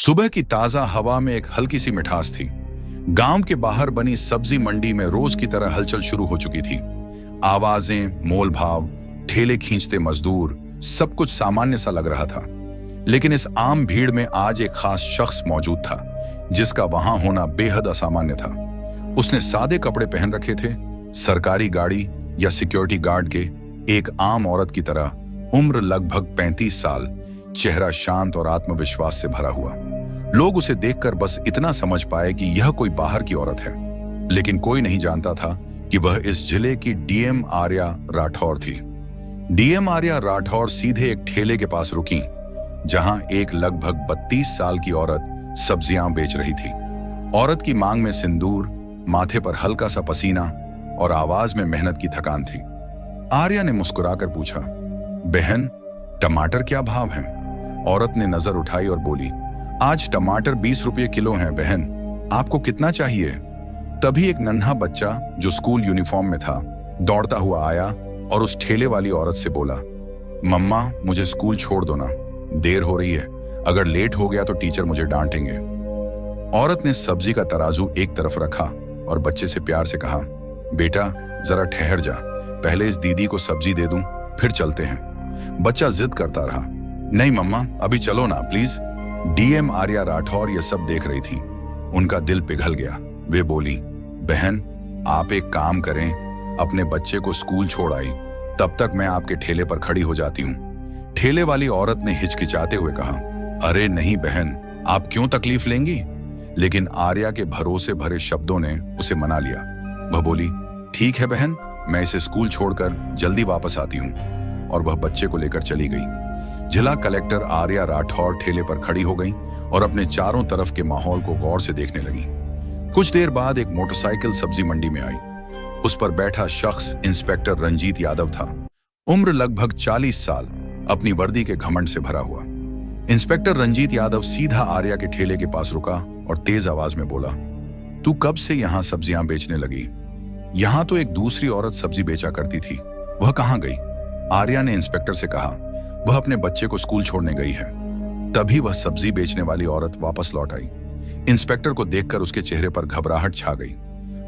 सुबह की ताजा हवा में एक हल्की सी मिठास थी। गांव के बाहर बनी सब्जी मंडी में रोज की तरह हलचल शुरू हो चुकी थी। आवाजें, मोल भाव, ठेले खींचते मजदूर, सब कुछ सामान्य सा लग रहा था। लेकिन इस आम भीड़ में आज एक खास शख्स मौजूद था, जिसका वहां होना बेहद असामान्य था। उसने सादे कपड़े पहन रखे थे, सरकारी गाड़ी या सिक्योरिटी गार्ड के एक आम औरत की तरह, उम्र लगभग 35 साल, चेहरा शांत और आत्मविश्वास से भरा हुआ। लोग उसे देखकर बस इतना समझ पाए कि यह कोई बाहर की औरत है, लेकिन कोई नहीं जानता था कि वह इस जिले की डीएम आर्या राठौर थी। डीएम आर्या राठौर सीधे एक ठेले के पास रुकी, जहां एक लगभग 32 साल की औरत सब्जियां बेच रही थी। औरत की मांग में सिंदूर, माथे पर हल्का सा पसीना और आवाज में मेहनत की थकान थी। आर्या ने मुस्कुराकर पूछा, बहन, टमाटर क्या भाव हैं? औरत ने नजर उठाई और बोली, आज टमाटर 20 रुपये किलो हैं बहन, आपको कितना चाहिए? तभी एक नन्हा बच्चा जो स्कूल यूनिफॉर्म में था दौड़ता हुआ आया और उस ठेले वाली औरत से बोला, मम्मा, मुझे स्कूल छोड़ दो ना, देर हो रही है, अगर लेट हो गया तो टीचर मुझे डांटेंगे। औरत ने सब्जी का तराजू एक तरफ रखा और बच्चे से प्यार से कहा, बेटा जरा ठहर जा, पहले इस दीदी को सब्जी दे दूं, फिर चलते हैं। बच्चा जिद करता रहा, नहीं मम्मा, अभी चलो ना प्लीज। डीएम आर्या राठौर ये सब देख रही थी। उनका दिल पिघल गया। वे बोली, बहन, आप एक काम करें, अपने बच्चे को स्कूल छोड़ आई, तब तक मैं आपके ठेले पर खड़ी हो जाती हूँ। ठेले वाली औरत ने हिचकिचाते हुए कहा, अरे नहीं बहन, आप क्यों तकलीफ लेंगी? लेकिन आर्या के भरोसे भरे शब्दों ने उसे मना लिया। वह बोली, ठीक है बहन, मैं इसे स्कूल छोड़कर जल्दी वापस आती हूँ। और वह बच्चे को लेकर चली गई। जिला कलेक्टर आर्या राठौर ठेले पर खड़ी हो गई और अपने चारों तरफ के माहौल को गौर से देखने लगी। कुछ देर बाद एक मोटरसाइकिल सब्जी मंडी में आई। उस पर बैठा शख्स इंस्पेक्टर रंजीत यादव था, उम्र लगभग 40 साल, अपनी वर्दी के घमंड से भरा हुआ। इंस्पेक्टर रंजीत यादव सीधा आर्या के ठेले के पास रुका और तेज आवाज में बोला, तू कब से यहाँ सब्जियां बेचने लगी? यहाँ तो एक दूसरी औरत सब्जी बेचा करती थी, वह कहाँ गई? आर्या ने इंस्पेक्टर से कहा, वह अपने बच्चे को स्कूल छोड़ने गई है। तभी वह सब्जी बेचने वाली औरत वापस लौट आई। इंस्पेक्टर को देखकर उसके चेहरे पर घबराहट छा गई।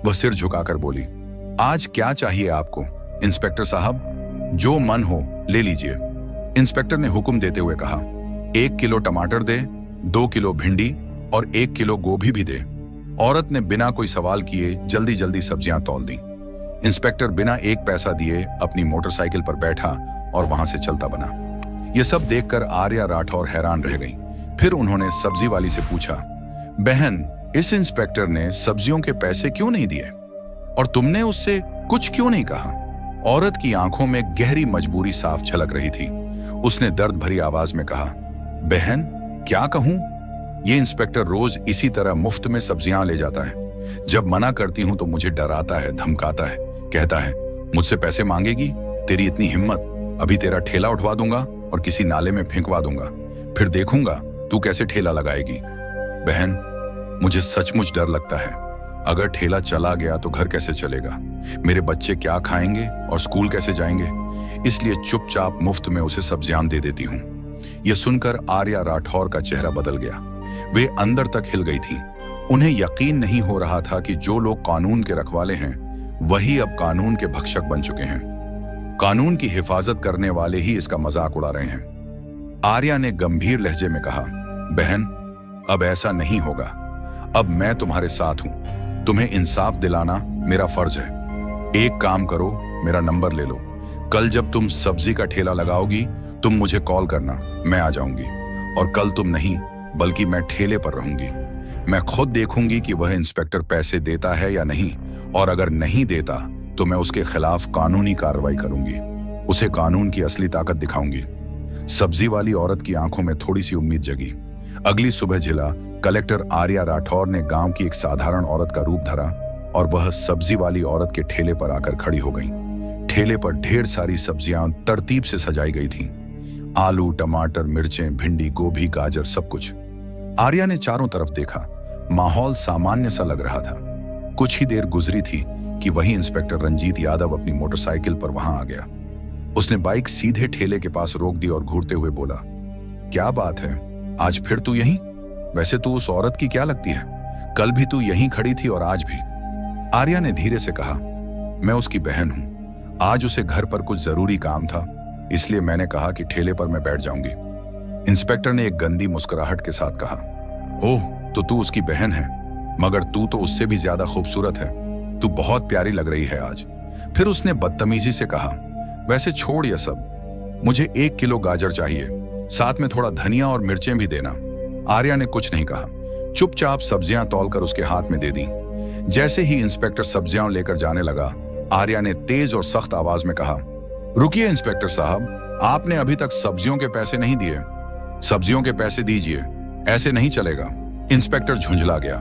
वह सिर झुकाकर बोली, आज क्या चाहिए आपको? इंस्पेक्टर साहब, जो मन हो ले लीजिए। इंस्पेक्टर ने हुक्म देते हुए कहा, 1 किलो टमाटर दे, 2 किलो भिंडी और 1 किलो गोभी भी दे। औरत ने बिना कोई सवाल किए जल्दी जल्दी सब्जियां तौल दी। इंस्पेक्टर बिना एक पैसा दिए अपनी मोटरसाइकिल पर बैठा और वहां से चलता बना। यह सब देखकर आर्या राठौर हैरान रह गई। फिर उन्होंने सब्जी वाली से पूछा, बहन, इस इंस्पेक्टर ने सब्जियों के पैसे क्यों नहीं दिए और तुमने उससे कुछ क्यों नहीं कहा? औरत की आंखों में गहरी मजबूरी साफ झलक रही थी। उसने दर्द भरी आवाज में कहा, बहन, क्या कहूं? ये इंस्पेक्टर रोज इसी तरह मुफ्त में सब्जियां ले जाता है। जब मना करती हूं तो मुझे डराता है, धमकाता है, कहता है मुझसे पैसे मांगेगी, तेरी इतनी हिम्मत, अभी तेरा ठेला उठवा दूंगा और किसी नाले में फेंकवा दूंगा, फिर देखूंगा तू कैसे ठेला लगाएगी। बहन, मुझे सचमुच डर लगता है, अगर ठेला चला गया तो घर कैसे चलेगा, मेरे बच्चे क्या खाएंगे और स्कूल कैसे जाएंगे, इसलिए चुपचाप मुफ्त में उसे सब्जियां दे देती हूँ। यह सुनकर आर्या राठौर का चेहरा बदल गया। वे अंदर तक हिल गई थी। उन्हें यकीन नहीं हो रहा था कि जो लोग कानून के रखवाले हैं, वही अब कानून के भक्षक बन चुके हैं। कानून की हिफाजत करने वाले ही इसका मजाक उड़ा रहे हैं। आर्या ने गंभीर लहजे में कहा, बहन, अब ऐसा नहीं होगा। अब मैं तुम्हारे साथ हूं। तुम्हें इंसाफ दिलाना मेरा फर्ज है। एक काम करो, मेरा नंबर ले लो। कल जब तुम सब्जी का ठेला लगाओगी, तुम मुझे कॉल करना, मैं आ जाऊंगी। और कल तुम नहीं, बल्कि मैं ठेले पर रहूंगी। मैं खुद देखूंगी कि वह इंस्पेक्टर पैसे देता है या नहीं, और अगर नहीं देता तो मैं उसके खिलाफ कानूनी कार्रवाई करूंगी, उसे कानून की असली ताकत दिखाऊंगी। सब्जी वाली औरत की आंखों में थोड़ी सी उम्मीद जगी। अगली सुबह जिला कलेक्टर आर्या राठौर ने गांव की एक साधारण औरत का रूप धरा और वह सब्जी वाली औरत के ठेले पर आकर खड़ी हो गई। ठेले पर ढेर सारी सब्जियां तरतीब से सजाई गई थीं। आलू, टमाटर, मिर्चें, भिंडी, गोभी, गाजर, सब कुछ। आर्या ने चारों तरफ देखा। माहौल सामान्य सा लग रहा था। कुछ ही देर गुजरी थी कि वही इंस्पेक्टर रंजीत यादव अपनी मोटरसाइकिल पर वहां आ गया। उसने बाइक सीधे ठेले के पास रोक दी और घूरते हुए बोला, क्या बात है, आज फिर तू यहीं? वैसे तू उस औरत की क्या लगती है? कल भी तू यहीं खड़ी थी और आज भी। आर्या ने धीरे से कहा, मैं उसकी बहन हूं। आज उसे घर पर कुछ जरूरी काम था, इसलिए मैंने कहा कि ठेले पर मैं बैठ जाऊंगी। इंस्पेक्टर ने एक गंदी मुस्कुराहट के साथ कहा, ओह, तो तू उसकी बहन है, मगर तू तो उससे भी ज्यादा खूबसूरत है। तू बहुत प्यारी लग रही है आज। फिर उसने बदतमीजी से कहा, वैसे छोड़ यह सब, मुझे 1 किलो गाजर चाहिए, साथ में थोड़ा धनिया और मिर्चें भी देना। आर्या ने कुछ नहीं कहा, चुपचाप सब्जियां तौलकर उसके हाथ में दे दी। जैसे ही इंस्पेक्टर सब्जियां लेकर जाने लगा, आर्या ने तेज और सख्त आवाज में कहा, रुकिए इंस्पेक्टर साहब, आपने अभी तक सब्जियों के पैसे नहीं दिए। सब्जियों के पैसे दीजिए, ऐसे नहीं चलेगा। इंस्पेक्टर झुंझला गया,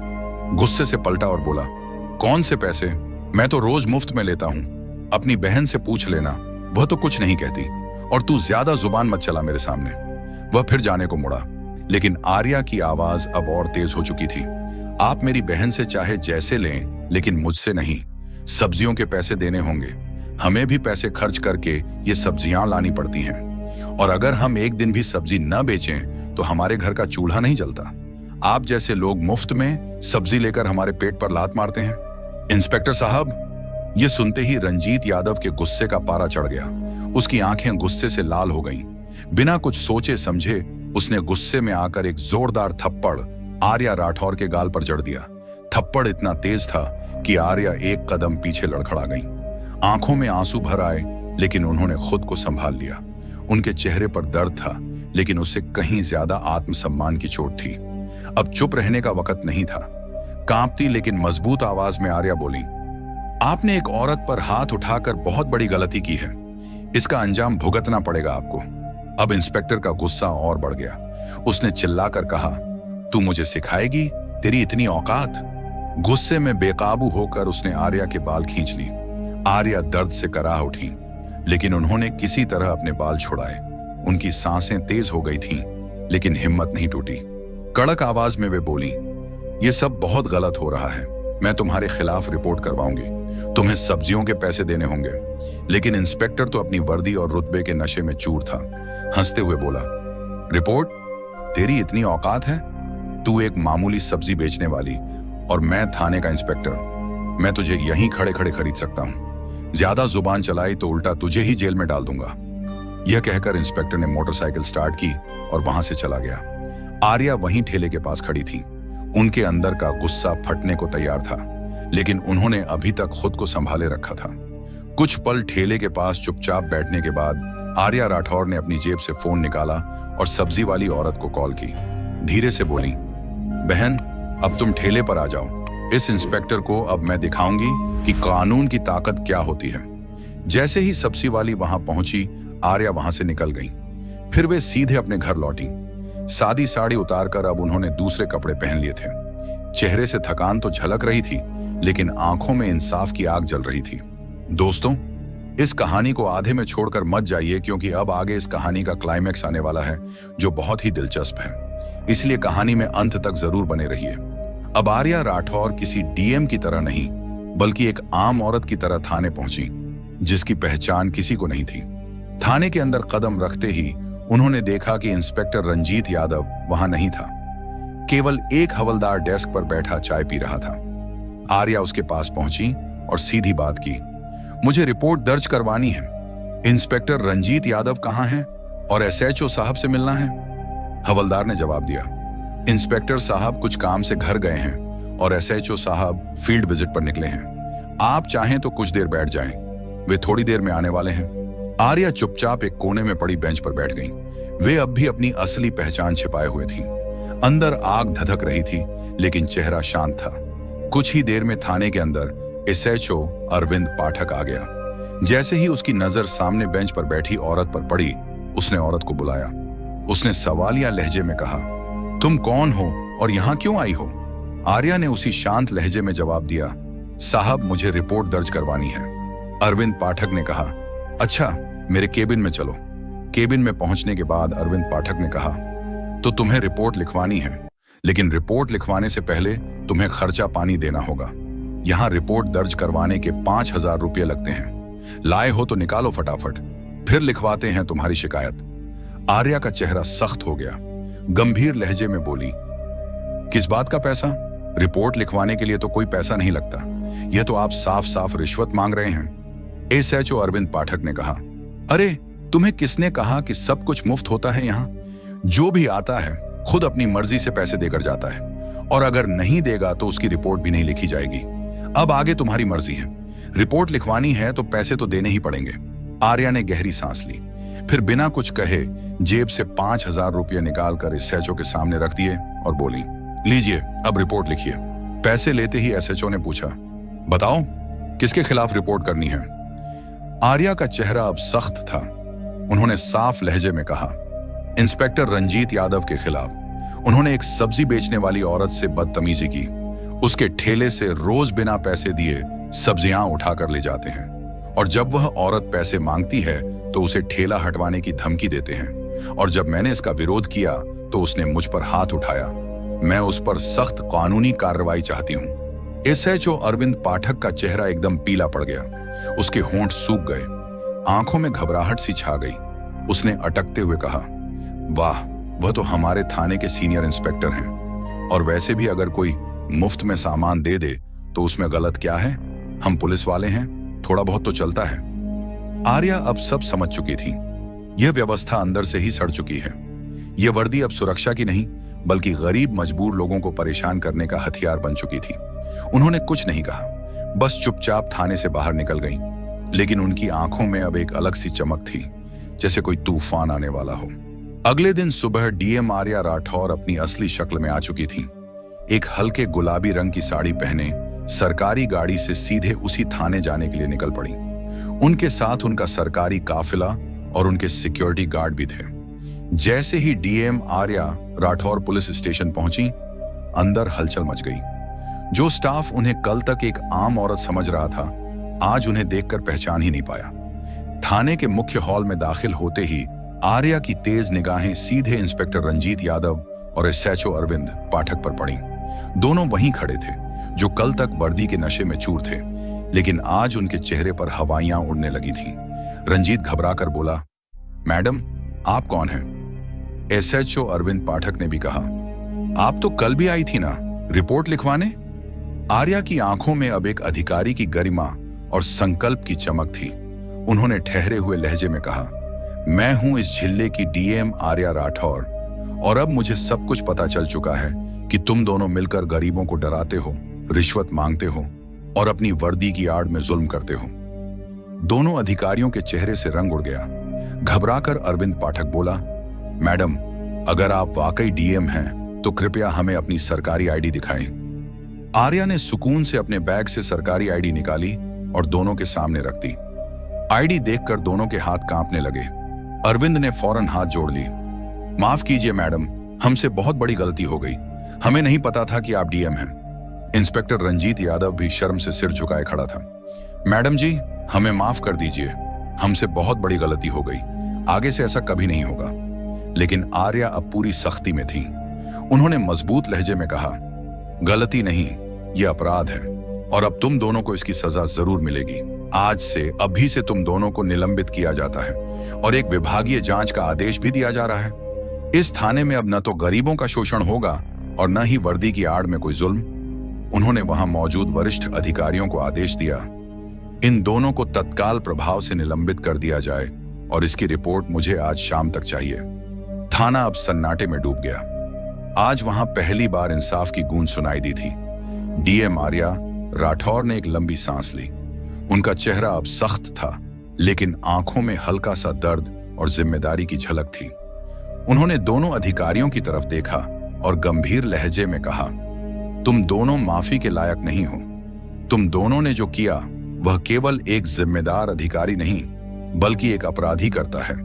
गुस्से से पलटा और बोला, कौन से पैसे? मैं तो रोज मुफ्त में लेता हूं। अपनी बहन से पूछ लेना, वह तो कुछ नहीं कहती। और तू ज्यादा जुबान मत चला मेरे सामने। वह फिर जाने को मुड़ा, लेकिन आर्या की आवाज अब और तेज हो चुकी थी। आप मेरी बहन से चाहे जैसे लें, लेकिन मुझसे नहीं। सब्जियों के पैसे देने होंगे। हमें भी पैसे खर्च करके ये सब्जियां लानी पड़ती हैं, और अगर हम एक दिन भी सब्जी न बेचें तो हमारे घर का चूल्हा नहीं जलता। आप जैसे लोग मुफ्त में सब्जी लेकर हमारे पेट पर लात मारते हैं। इंस्पेक्टर साहब, ये सुनते ही रंजीत यादव के गुस्से का पारा चढ़ गया। उसकी आंखें गुस्से से लाल हो गईं। बिना कुछ सोचे समझे उसने गुस्से में आकर एक जोरदार थप्पड़ आर्या राठौर के गाल पर जड़ दिया। थप्पड़ इतना तेज था कि आर्या एक कदम पीछे लड़खड़ा गई। आंखों में आंसू भर आए, लेकिन उन्होंने खुद को संभाल लिया। उनके चेहरे पर दर्द था, लेकिन उससे कहीं ज्यादा आत्मसम्मान की चोट थी। अब चुप रहने का वक्त नहीं था। कांपती लेकिन मजबूत आवाज में आर्या बोली, आपने एक औरत पर हाथ उठाकर बहुत बड़ी गलती की है। इसका अंजाम भुगतना पड़ेगा आपको। अब इंस्पेक्टर का गुस्सा और बढ़ गया। उसने चिल्लाकर कहा, तू मुझे सिखाएगी? तेरी इतनी औकात? गुस्से में बेकाबू होकर उसने आर्या के बाल खींच ली। आर्या दर्द से कराह उठी, लेकिन उन्होंने किसी तरह अपने बाल छुड़ाए। उनकी सांसें तेज हो गई थीं, लेकिन हिम्मत नहीं टूटी। कड़क आवाज में वे बोली, ये सब बहुत गलत हो रहा है। मैं तुम्हारे खिलाफ रिपोर्ट करवाऊंगी। तुम्हें सब्जियों के पैसे देने होंगे। लेकिन इंस्पेक्टर तो अपनी वर्दी और रुतबे के नशे में चूर था। हंसते हुए बोला, रिपोर्ट? तेरी इतनी औकात है? तू एक मामूली सब्जी बेचने वाली और मैं थाने का इंस्पेक्टर। मैं तुझे यहीं खड़े खड़े खरीद सकता हूं। ज्यादा जुबान चलाई तो उल्टा तुझे ही जेल में डाल दूंगा। यह कहकर इंस्पेक्टर ने मोटरसाइकिल स्टार्ट की और वहां से चला गया। आर्या वहीं ठेले के पास खड़ी थी। उनके अंदर का गुस्सा फटने को तैयार था, लेकिन उन्होंने अभी तक खुद को संभाले रखा था। कुछ पल ठेले के पास चुपचाप बैठने के बाद आर्या राठौर ने अपनी जेब से फोन निकाला और सब्जी वाली औरत को कॉल की। धीरे से बोली, बहन, अब तुम ठेले पर आ जाओ। इस इंस्पेक्टर को अब मैं दिखाऊंगी कि कानून की ताकत क्या होती है। जैसे ही सब्जी वाली वहां पहुंची, आर्या वहां से निकल गई। फिर वे सीधे अपने घर लौटी। सादी साड़ी उतारकर अब उन्होंने दूसरे कपड़े पहन लिए थे। चेहरे से थकान तो झलक रही थी, लेकिन आंखों में इंसाफ की आग जल रही थी। दोस्तों, इस कहानी को आधे में छोड़कर मत जाइए, क्योंकि अब आगे इस कहानी का क्लाइमैक्स आने वाला है, जो बहुत ही दिलचस्प है। इसलिए कहानी में अंत तक जरूर बने रहिए। अब आर्या राठौर किसी डीएम की तरह नहीं, बल्कि एक आम औरत की तरह थाने पहुंची, जिसकी पहचान किसी को नहीं थी। थाने के अंदर कदम रखते ही उन्होंने देखा कि इंस्पेक्टर रंजीत यादव वहां नहीं था। केवल एक हवलदार डेस्क पर बैठा चाय पी रहा था। आर्या उसके पास पहुंची और सीधी बात की, मुझे रिपोर्ट दर्ज करवानी है। इंस्पेक्टर रंजीत यादव कहाँ हैं और एसएचओ साहब से मिलना है? हवलदार ने जवाब दिया, इंस्पेक्टर साहब कुछ काम से घर गए हैं और एसएचओ साहब फील्ड विजिट पर निकले हैं। आप चाहें तो कुछ देर बैठ जाएं, वे थोड़ी देर में आने वाले हैं। आर्या चुपचाप एक कोने में पड़ी बेंच पर बैठ गई। वे अब भी अपनी असली पहचान छिपाए हुए थी। अंदर आग धधक रही थी, लेकिन चेहरा शांत था। कुछ ही देर में थाने के अंदर एसएचओ अरविंद पाठक आ गया। जैसे ही उसकी नजर सामने बेंच पर बैठी औरत पर पड़ी, उसने औरत को बुलाया। उसने सवालिया लहजे में कहा, तुम कौन हो और यहां क्यों आई हो? आर्या ने उसी शांत लहजे में जवाब दिया, साहब, मुझे रिपोर्ट दर्ज करवानी है। अरविंद पाठक ने कहा, अच्छा, मेरे केबिन में चलो। केबिन में पहुंचने के बाद अरविंद पाठक ने कहा, तो तुम्हें रिपोर्ट लिखवानी है, लेकिन रिपोर्ट लिखवाने से पहले तुम्हें खर्चा पानी देना होगा। यहां रिपोर्ट दर्ज करवाने के 5,000 रुपये लगते हैं। लाए हो तो निकालो फटाफट, फिर लिखवाते हैं तुम्हारी शिकायत। आर्या का चेहरा सख्त हो गया। गंभीर लहजे में बोली, किस बात का पैसा? रिपोर्ट लिखवाने के लिए तो कोई पैसा नहीं लगता। यह तो आप साफ साफ रिश्वत मांग रहे हैं। एसएचओ अरविंद पाठक ने कहा। अरे तुम्हें किसने कहा कि सब कुछ मुफ्त होता है यहाँ? जो भी आता है खुद अपनी मर्जी से पैसे देकर जाता है, और अगर नहीं देगा तो उसकी रिपोर्ट भी नहीं लिखी जाएगी। अब आगे तुम्हारी मर्जी है। रिपोर्ट लिखवानी है तो पैसे तो देने ही पड़ेंगे। आर्या ने गहरी सांस ली, फिर बिना कुछ कहे जेब से 5,000 रुपये निकालकर एसएचओ के सामने रख दिए और बोली, लीजिए अब रिपोर्ट लिखिए। पैसे लेते ही एसएचओ ने पूछा, बताओ किसके खिलाफ रिपोर्ट करनी है? आर्या का चेहरा अब सख्त था। उन्होंने साफ लहजे में कहा, इंस्पेक्टर रंजीत यादव के खिलाफ। उन्होंने एक सब्जी बेचने वाली औरत से बदतमीजी की। उसके ठेले से रोज बिना पैसे दिए सब्जियां उठाकर ले जाते हैं, और जब वह औरत पैसे मांगती है तो उसे ठेला हटवाने की धमकी देते हैं। और जब मैंने इसका विरोध किया तो उसने मुझ पर हाथ उठाया। मैं उस पर सख्त कानूनी कार्रवाई चाहती हूँ। एसएचओ अरविंद पाठक का चेहरा एकदम पीला पड़ गया। उसके होंठ सूख गए, आंखों में घबराहट सी छा गई। उसने अटकते हुए कहा, वाह, वह तो हमारे थाने के सीनियर इंस्पेक्टर हैं, और वैसे भी अगर कोई मुफ्त में सामान दे दे तो उसमें गलत क्या है? हम पुलिस वाले हैं, थोड़ा बहुत तो चलता है। आर्या अब सब समझ चुकी थी। यह व्यवस्था अंदर से ही सड़ चुकी है। यह वर्दी अब सुरक्षा की नहीं बल्कि गरीब मजबूर लोगों को परेशान करने का हथियार बन चुकी थी। उन्होंने कुछ नहीं कहा, बस चुपचाप थाने से बाहर निकल गईं। लेकिन उनकी आंखों में अब एक अलग सी चमक थी, जैसे कोई तूफान आने वाला हो। अगले दिन सुबह डीएम आर्या राठौर अपनी असली शक्ल में आ चुकी थी। एक हल्के गुलाबी रंग की साड़ी पहने सरकारी गाड़ी से सीधे उसी थाने जाने के लिए निकल पड़ी। उनके साथ उनका सरकारी काफिला और उनके सिक्योरिटी गार्ड भी थे। जैसे ही DM Arya Rathore police station पहुंची, अंदर हलचल मच गई। जो स्टाफ उन्हें कल तक एक आम औरत समझ रहा था, आज उन्हें देखकर पहचान ही नहीं पाया। थाने के मुख्य हॉल में दाखिल होते ही आर्या की तेज निगाहें सीधे इंस्पेक्टर रंजीत यादव और एसएचओ अरविंद पाठक पर पड़ी। दोनों वहीं खड़े थे, जो कल तक वर्दी के नशे में चूर थे, लेकिन आज उनके चेहरे पर हवाइयां उड़ने लगी थीं। रंजीत घबराकर बोला, मैडम, आप कौन हैं? एसएचओ अरविंद पाठक ने भी कहा, आप तो कल भी आई थी ना रिपोर्ट लिखवाने? आर्या की आंखों में अब एक अधिकारी की गरिमा और संकल्प की चमक थी। उन्होंने ठहरे हुए लहजे में कहा, मैं हूं इस जिले की डीएम आर्या राठौर, और अब मुझे सब कुछ पता चल चुका है कि तुम दोनों मिलकर गरीबों को डराते हो, रिश्वत मांगते हो और अपनी वर्दी की आड़ में जुल्म करते हो। दोनों अधिकारियों के चेहरे से रंग उड़ गया। घबराकर अरविंद पाठक बोला, मैडम, अगर आप वाकई डीएम हैं तो कृपया हमें अपनी सरकारी आईडी दिखाएं। आर्या ने सुकून से अपने बैग से सरकारी आईडी निकाली और दोनों के सामने रख दी। आईडी देखकर दोनों के हाथ कांपने लगे। अरविंद ने फौरन हाथ जोड़ ली। माफ कीजिए मैडम, हमसे बहुत बड़ी गलती हो गई। हमें नहीं पता था कि आप डीएम हैं। इंस्पेक्टर रंजीत यादव भी शर्म से सिर झुकाए खड़ा था। मैडम जी, हमें माफ कर दीजिए, हमसे बहुत बड़ी गलती हो गई। आगे से ऐसा कभी नहीं होगा। लेकिन आर्या अब पूरी सख्ती में थी। उन्होंने मजबूत लहजे में कहा, गलती नहीं, यह अपराध है, और अब तुम दोनों को इसकी सजा जरूर मिलेगी। आज से, अभी से तुम दोनों को निलंबित किया जाता है और एक विभागीय जांच का आदेश भी दिया जा रहा है। इस थाने में अब न तो गरीबों का शोषण होगा और न ही वर्दी की आड़ में कोई जुल्म। उन्होंने वहां मौजूद वरिष्ठ अधिकारियों को आदेश दिया, इन दोनों को तत्काल प्रभाव से निलंबित कर दिया जाए, और इसकी रिपोर्ट मुझे आज शाम तक चाहिए। थाना अब सन्नाटे में डूब गया। आज वहां पहली बार इंसाफ की गूंज सुनाई दी थी। डीएम आर्या राठौर ने एक लंबी सांस ली। उनका चेहरा अब सख्त था, लेकिन आंखों में हल्का सा दर्द और जिम्मेदारी की झलक थी। उन्होंने दोनों अधिकारियों की तरफ देखा और गंभीर लहजे में कहा, तुम दोनों माफी के लायक नहीं हो। तुम दोनों ने जो किया वह केवल एक जिम्मेदार अधिकारी नहीं बल्कि एक अपराधी करता है।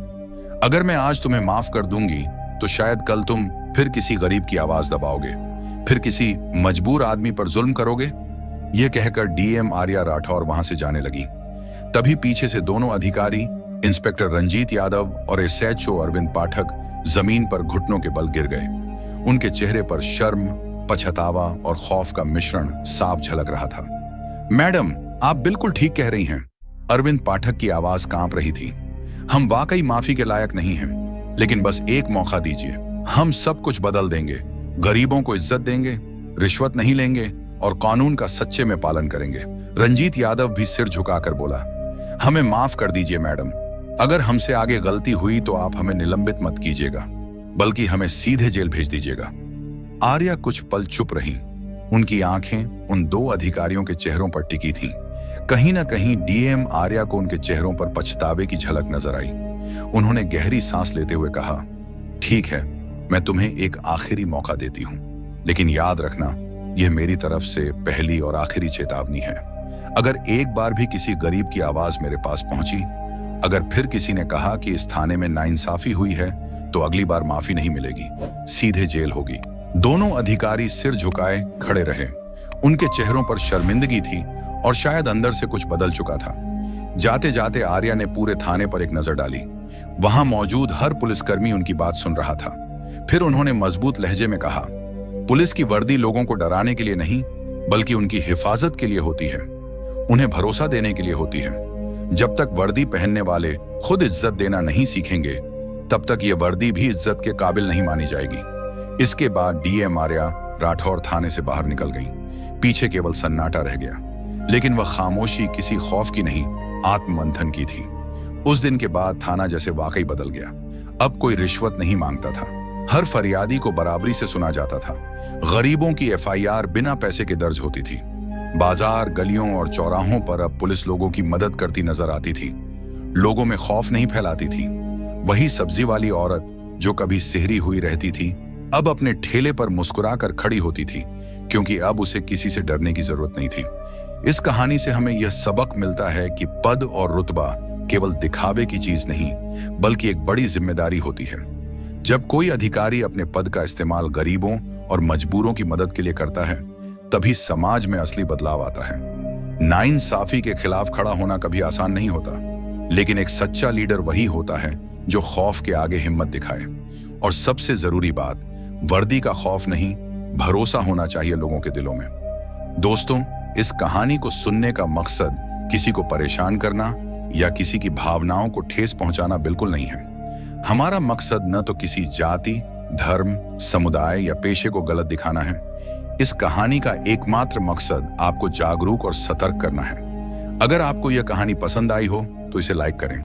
अगर मैं आज तुम्हें माफ कर दूंगी तो शायद कल तुम फिर किसी गरीब की आवाज दबाओगे, फिर किसी मजबूर आदमी पर जुल्म करोगे। यह कहकर डीएम आर्या राठौर वहां से जाने लगी। तभी पीछे से दोनों अधिकारी, इंस्पेक्टर रंजीत यादव और एसएचओ अरविंद पाठक, जमीन पर घुटनों के बल गिर गए। उनके चेहरे पर शर्म, पछतावा और खौफ का मिश्रण साफ झलक रहा था। मैडम, आप बिल्कुल ठीक कह रही हैं। अरविंद पाठक की आवाज कांप रही थी। हम वाकई माफी के लायक नहीं हैं, लेकिन बस एक मौका दीजिए, हम सब कुछ बदल देंगे। गरीबों को इज्जत देंगे, रिश्वत नहीं लेंगे और कानून का सच्चे में पालन करेंगे। रंजीत यादव भी सिर झुकाकर बोला, हमें माफ कर दीजिए मैडम, अगर हमसे आगे गलती हुई तो आप हमें निलंबित मत कीजिएगा, बल्कि हमें सीधे जेल भेज दीजिएगा। आर्या कुछ पल चुप रही। उनकी आंखें उन दो अधिकारियों के चेहरों पर टिकी थीं। कहीं ना कहीं डीएम आर्या को उनके चेहरों पर पछतावे की झलक नजर आई। उन्होंने गहरी सांस लेते हुए कहा, ठीक है, मैं तुम्हें एक आखिरी मौका देती हूं, लेकिन याद रखना, यह मेरी तरफ से पहली और आखिरी चेतावनी है। अगर एक बार भी किसी गरीब की आवाज मेरे पास पहुंची, अगर फिर किसी ने कहा कि इस थाने में नाइंसाफी हुई है, तो अगली बार माफी नहीं मिलेगी, सीधे जेल होगी। दोनों अधिकारी सिर झुकाए खड़े रहे। उनके चेहरों पर शर्मिंदगी थी और शायद अंदर से कुछ बदल चुका था। जाते जाते आर्या ने पूरे थाने पर एक नजर डाली। वहां मौजूद हर पुलिसकर्मी उनकी बात सुन रहा था। फिर उन्होंने मजबूत लहजे में कहा, पुलिस की वर्दी लोगों को डराने के लिए नहीं, बल्कि उनकी हिफाजत के लिए होती है, उन्हें भरोसा देने के लिए होती है। जब तक वर्दी पहनने वाले खुद इज्जत देना नहीं सीखेंगे, तब तक ये वर्दी भी इज्जत के काबिल नहीं मानी जाएगी। इसके बाद डीएम आर्या राठौर थाने से बाहर निकल गई। पीछे केवल सन्नाटा रह गया, लेकिन वह खामोशी किसी खौफ की नहीं, आत्ममंथन की थी। उस दिन के बाद थाना जैसे वाकई बदल गया। अब कोई रिश्वत नहीं मांगता था, हर फरियादी को बराबरी से सुना जाता था। गरीबों की एफआईआर बिना पैसे के दर्ज होती थी। बाजार, गलियों और चौराहों पर अब पुलिस लोगों की मदद करती नजर आती थी। लोगों में खौफ नहीं फैलाती थी। वही सब्जी वाली औरत जो कभी सिहरी हुई रहती थी, अब अपने ठेले पर मुस्कुराकर खड़ी होती थी, क्योंकि अब उसे किसी से डरने की जरूरत नहीं थी। इस कहानी से हमें यह सबक मिलता है कि पद और रुतबा केवल दिखावे की चीज नहीं, बल्कि एक बड़ी जिम्मेदारी होती है। जब कोई अधिकारी अपने पद का इस्तेमाल गरीबों और मजबूरों की मदद के लिए करता है, तभी समाज में असली बदलाव आता है। नाइंसाफी के खिलाफ खड़ा होना कभी आसान नहीं होता, लेकिन एक सच्चा लीडर वही होता है जो खौफ के आगे हिम्मत दिखाए। और सबसे जरूरी बात, वर्दी का खौफ नहीं, भरोसा होना चाहिए लोगों के दिलों में। दोस्तों, इस कहानी को सुनने का मकसद किसी को परेशान करना या किसी की भावनाओं को ठेस पहुंचाना बिल्कुल नहीं है। हमारा मकसद न तो किसी जाति, धर्म, समुदाय या पेशे को गलत दिखाना है। इस कहानी का एकमात्र मकसद आपको जागरूक और सतर्क करना है। अगर आपको यह कहानी पसंद आई हो तो इसे लाइक करें,